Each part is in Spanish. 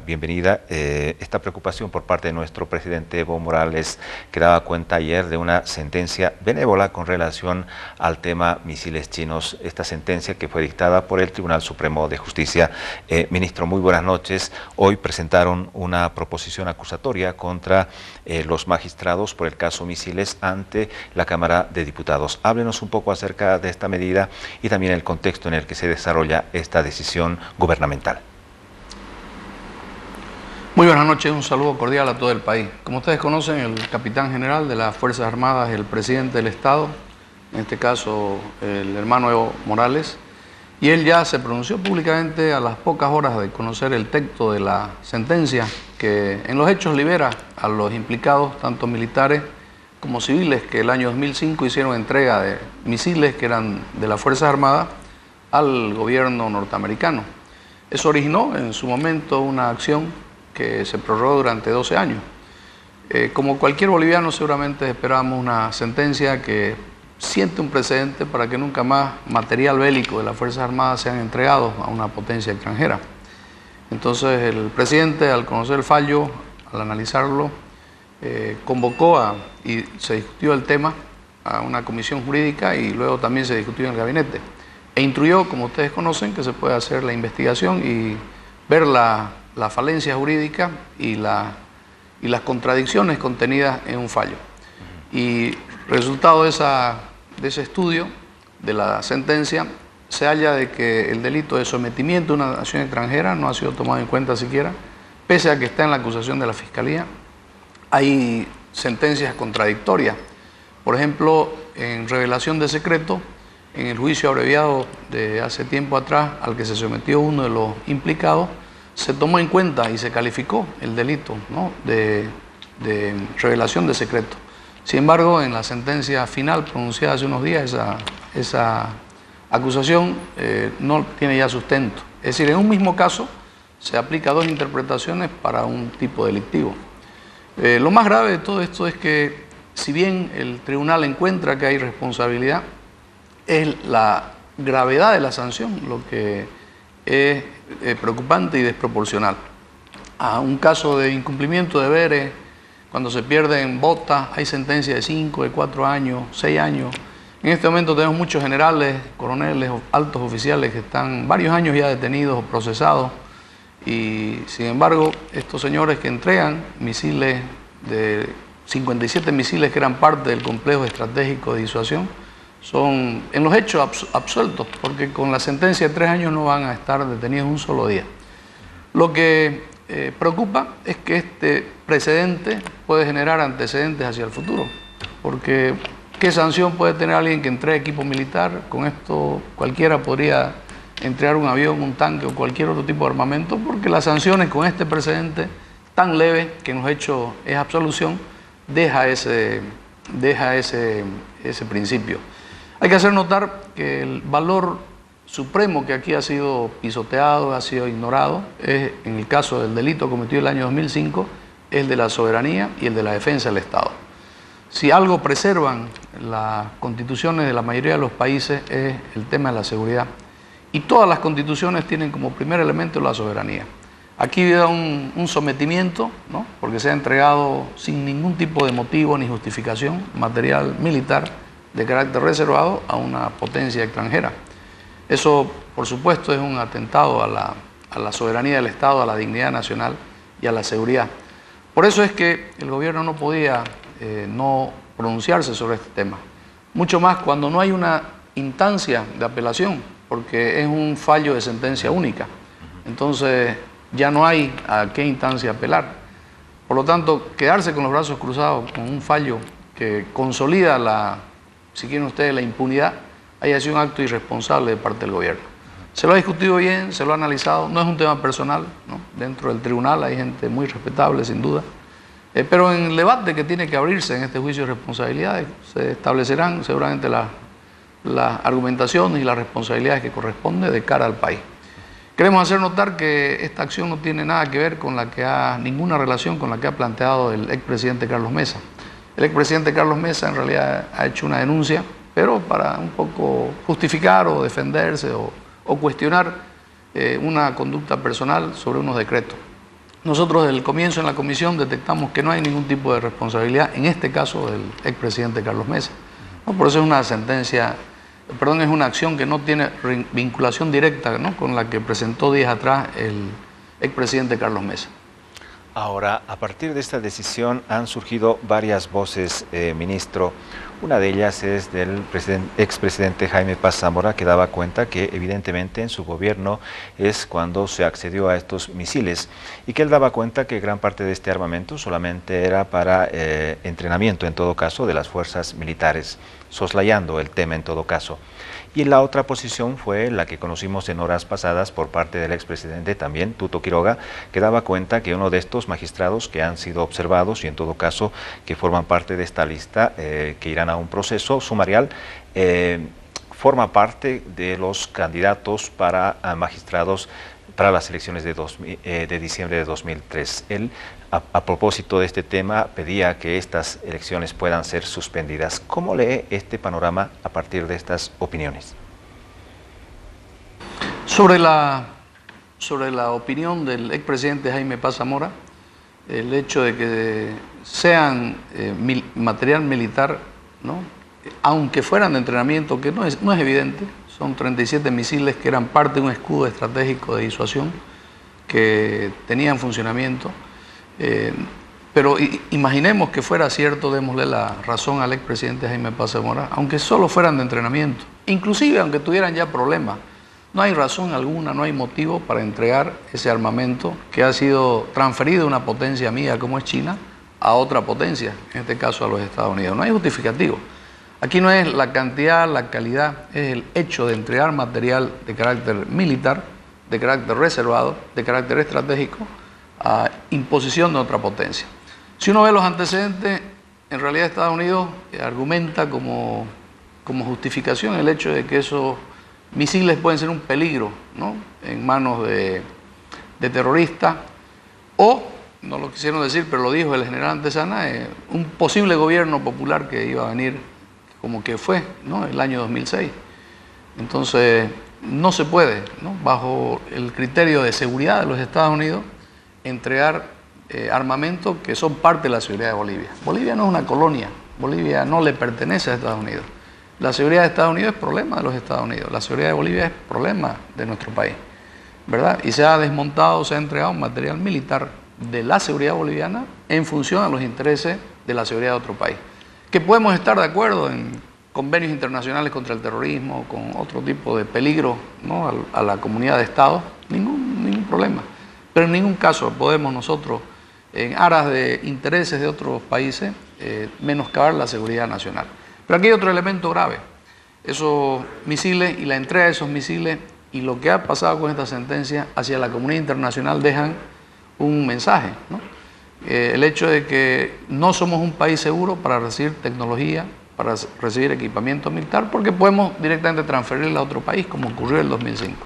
Bienvenida. Esta preocupación por parte de nuestro presidente Evo Morales, que daba cuenta ayer de una sentencia benévola con relación al tema misiles chinos, esta sentencia que fue dictada por el Tribunal Supremo de Justicia. Ministro, muy buenas noches. Hoy presentaron una proposición acusatoria contra los magistrados por el caso misiles ante la Cámara de Diputados. Háblenos un poco acerca de esta medida y también el contexto en el que se desarrolla esta decisión gubernamental. Muy buenas noches, un saludo cordial a todo el país. Como ustedes conocen, el capitán general de las Fuerzas Armadas, el presidente del Estado, en este caso el hermano Evo Morales, y él ya se pronunció públicamente a las pocas horas de conocer el texto de la sentencia que en los hechos libera a los implicados, tanto militares como civiles, que el año 2005 hicieron entrega de misiles que eran de las Fuerzas Armadas al gobierno norteamericano. Eso originó en su momento una acción que se prorrogó durante 12 años. Como cualquier boliviano, seguramente esperábamos una sentencia que siente un precedente para que nunca más material bélico de las Fuerzas Armadas sean entregados a una potencia extranjera. Entonces el presidente, al conocer el fallo, al analizarlo, convocó y se discutió el tema a una comisión jurídica y luego también se discutió en el gabinete. E instruyó, como ustedes conocen, que se puede hacer la investigación y ver la falencia jurídica y las contradicciones contenidas en un fallo. Y resultado de ese estudio, de la sentencia, se halla de que el delito de sometimiento a una nación extranjera no ha sido tomado en cuenta siquiera, pese a que está en la acusación de la Fiscalía. Hay sentencias contradictorias. Por ejemplo, en revelación de secreto, en el juicio abreviado de hace tiempo atrás, al que se sometió uno de los implicados, se tomó en cuenta y se calificó el delito, ¿no?, de revelación de secreto. Sin embargo, en la sentencia final pronunciada hace unos días, esa acusación no tiene ya sustento. Es decir, en un mismo caso se aplica dos interpretaciones para un tipo delictivo. Lo más grave de todo esto es que, si bien el tribunal encuentra que hay responsabilidad, es la gravedad de la sanción lo que es preocupante y desproporcional. A un caso de incumplimiento de deberes, cuando se pierden botas, hay sentencias de 5, de 4 años, 6 años. En este momento tenemos muchos generales, coroneles, altos oficiales que están varios años ya detenidos o procesados, y sin embargo estos señores que entregan misiles, de 57 misiles que eran parte del complejo estratégico de disuasión, son en los hechos absueltos, porque con la sentencia de 3 años no van a estar detenidos un solo día. Lo que preocupa es que este precedente puede generar antecedentes hacia el futuro, porque ¿qué sanción puede tener alguien que entregue equipo militar? Con esto cualquiera podría entregar un avión, un tanque o cualquier otro tipo de armamento, porque las sanciones con este precedente tan leve, que en los hechos es absolución, deja ese principio. Hay que hacer notar que el valor supremo que aquí ha sido pisoteado, ha sido ignorado, es, en el caso del delito cometido el año 2005, el de la soberanía y el de la defensa del Estado. Si algo preservan las constituciones de la mayoría de los países es el tema de la seguridad. Y todas las constituciones tienen como primer elemento la soberanía. Aquí había un sometimiento, ¿no?, porque se ha entregado sin ningún tipo de motivo ni justificación material militar de carácter reservado a una potencia extranjera. Eso, por supuesto, es un atentado a la soberanía del Estado, a la dignidad nacional y a la seguridad. Por eso es que el gobierno no podía no pronunciarse sobre este tema. Mucho más cuando no hay una instancia de apelación, porque es un fallo de sentencia única. Entonces ya no hay a qué instancia apelar. Por lo tanto, quedarse con los brazos cruzados con un fallo que consolida si quieren ustedes, la impunidad, haya sido un acto irresponsable de parte del gobierno. Se lo ha discutido bien, se lo ha analizado, no es un tema personal, ¿no? Dentro del tribunal hay gente muy respetable, sin duda, pero en el debate que tiene que abrirse en este juicio de responsabilidades se establecerán seguramente las argumentaciones y las responsabilidades que corresponden de cara al país. Queremos hacer notar que esta acción no tiene nada que ver con ninguna relación con la que ha planteado el expresidente Carlos Mesa. El expresidente Carlos Mesa en realidad ha hecho una denuncia, pero para un poco justificar o defenderse o cuestionar una conducta personal sobre unos decretos. Nosotros desde el comienzo en la comisión detectamos que no hay ningún tipo de responsabilidad, en este caso del expresidente Carlos Mesa. ¿No? Por eso es una sentencia, perdón, es una acción que no tiene vinculación directa, ¿no?, con la que presentó días atrás el expresidente Carlos Mesa. Ahora, a partir de esta decisión han surgido varias voces, ministro. Una de ellas es del expresidente Jaime Paz Zamora, que daba cuenta que evidentemente en su gobierno es cuando se accedió a estos misiles y que él daba cuenta que gran parte de este armamento solamente era para entrenamiento, en todo caso, de las fuerzas militares, soslayando el tema en todo caso. Y la otra posición fue la que conocimos en horas pasadas por parte del expresidente también, Tuto Quiroga, que daba cuenta que uno de estos magistrados que han sido observados y en todo caso que forman parte de esta lista, que irán a un proceso sumarial, forma parte de los candidatos para magistrados para las elecciones de diciembre de 2003. Él, a propósito de este tema, pedía que estas elecciones puedan ser suspendidas. ¿Cómo lee este panorama a partir de estas opiniones? Sobre la opinión del expresidente Jaime Paz Zamora, el hecho de que sean material militar, ¿no?, aunque fueran de entrenamiento, que no es evidente, son 37 misiles que eran parte de un escudo estratégico de disuasión que tenía en funcionamiento. Pero imaginemos que fuera cierto, démosle la razón al expresidente Jaime Paz Zamora, aunque solo fueran de entrenamiento, inclusive aunque tuvieran ya problemas, no hay razón alguna, no hay motivo para entregar ese armamento que ha sido transferido de una potencia amiga como es China a otra potencia, en este caso a los Estados Unidos. No hay justificativo. Aquí no es la cantidad, la calidad, es el hecho de entregar material de carácter militar, de carácter reservado, de carácter estratégico, a imposición de otra potencia. Si uno ve los antecedentes, en realidad Estados Unidos argumenta como justificación el hecho de que esos misiles pueden ser un peligro, ¿no?, en manos de terroristas, o, no lo quisieron decir, pero lo dijo el general Antesana, un posible gobierno popular que iba a venir como que fue, ¿no?, el año 2006. Entonces, no se puede, ¿no?, bajo el criterio de seguridad de los Estados Unidos, entregar armamentos que son parte de la seguridad de Bolivia. Bolivia no es una colonia, Bolivia no le pertenece a Estados Unidos. La seguridad de Estados Unidos es problema de los Estados Unidos, la seguridad de Bolivia es problema de nuestro país, ¿verdad? Y se ha desmontado, se ha entregado material militar de la seguridad boliviana en función a los intereses de la seguridad de otro país. Que podemos estar de acuerdo en convenios internacionales contra el terrorismo, con otro tipo de peligro, ¿no?, a la comunidad de Estados, ningún problema. Pero en ningún caso podemos nosotros, en aras de intereses de otros países, menoscabar la seguridad nacional. Pero aquí hay otro elemento grave. Esos misiles y la entrega de esos misiles y lo que ha pasado con esta sentencia hacia la comunidad internacional dejan un mensaje, ¿no? El hecho de que no somos un país seguro para recibir tecnología, para recibir equipamiento militar, porque podemos directamente transferirla a otro país, como ocurrió en el 2005.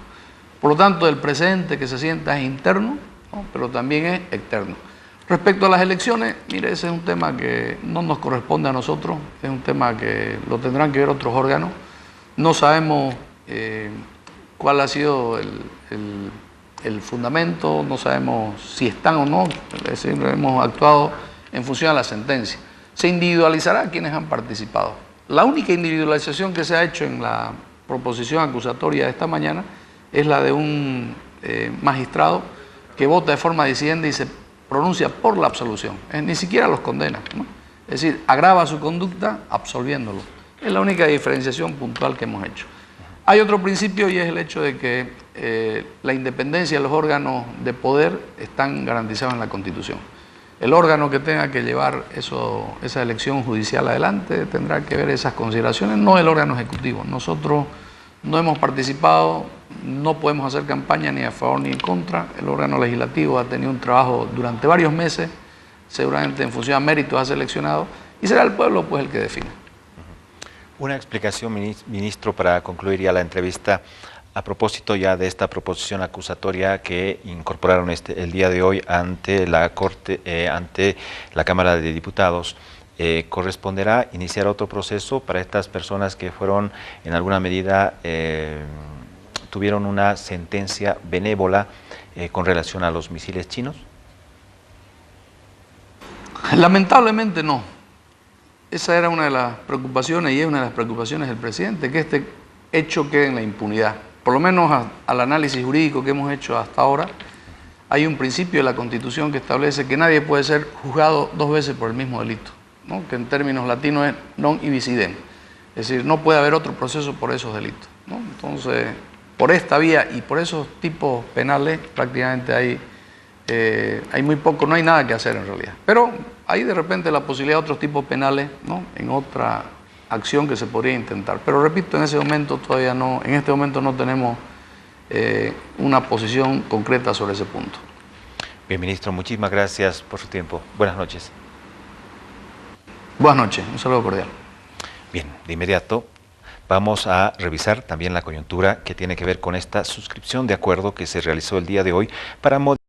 Por lo tanto, el precedente que se sienta es interno, ¿no?, pero también es externo. Respecto a las elecciones, mire, ese es un tema que no nos corresponde a nosotros, es un tema que lo tendrán que ver otros órganos. No sabemos cuál ha sido el fundamento, no sabemos si están o no, es decir, hemos actuado en función a la sentencia. Se individualizará a quienes han participado. La única individualización que se ha hecho en la proposición acusatoria de esta mañana es la de un magistrado que vota de forma disidente y se pronuncia por la absolución. Ni siquiera los condena, ¿no? Es decir, agrava su conducta absolviéndolo. Es la única diferenciación puntual que hemos hecho. Hay otro principio y es el hecho de que la independencia de los órganos de poder están garantizados en la Constitución. El órgano que tenga que llevar esa elección judicial adelante tendrá que ver esas consideraciones, no el órgano ejecutivo. Nosotros no hemos participado, no podemos hacer campaña ni a favor ni en contra. El órgano legislativo ha tenido un trabajo durante varios meses, seguramente en función a méritos ha seleccionado, y será el pueblo pues el que define. Una explicación, ministro, para concluir ya la entrevista, a propósito ya de esta proposición acusatoria que incorporaron el día de hoy ante la Corte, ante la Cámara de Diputados. ¿Corresponderá iniciar otro proceso para estas personas que fueron en alguna medida, tuvieron una sentencia benévola con relación a los misiles chinos? Lamentablemente no. Esa era una de las preocupaciones y es una de las preocupaciones del presidente, que este hecho quede en la impunidad. Por lo menos al análisis jurídico que hemos hecho hasta ahora, hay un principio de la Constitución que establece que nadie puede ser juzgado 2 veces por el mismo delito, ¿no? Que en términos latinos es non ibis idem. Es decir, no puede haber otro proceso por esos delitos, ¿no? Entonces, por esta vía y por esos tipos penales prácticamente hay muy poco, no hay nada que hacer en realidad. Pero hay de repente la posibilidad de otros tipos penales, ¿no? En otra acción que se podría intentar. Pero repito, en ese momento todavía no, en este momento no tenemos una posición concreta sobre ese punto. Bien, ministro, muchísimas gracias por su tiempo. Buenas noches. Buenas noches, un saludo cordial. Bien, de inmediato vamos a revisar también la coyuntura que tiene que ver con esta suscripción de acuerdo que se realizó el día de hoy para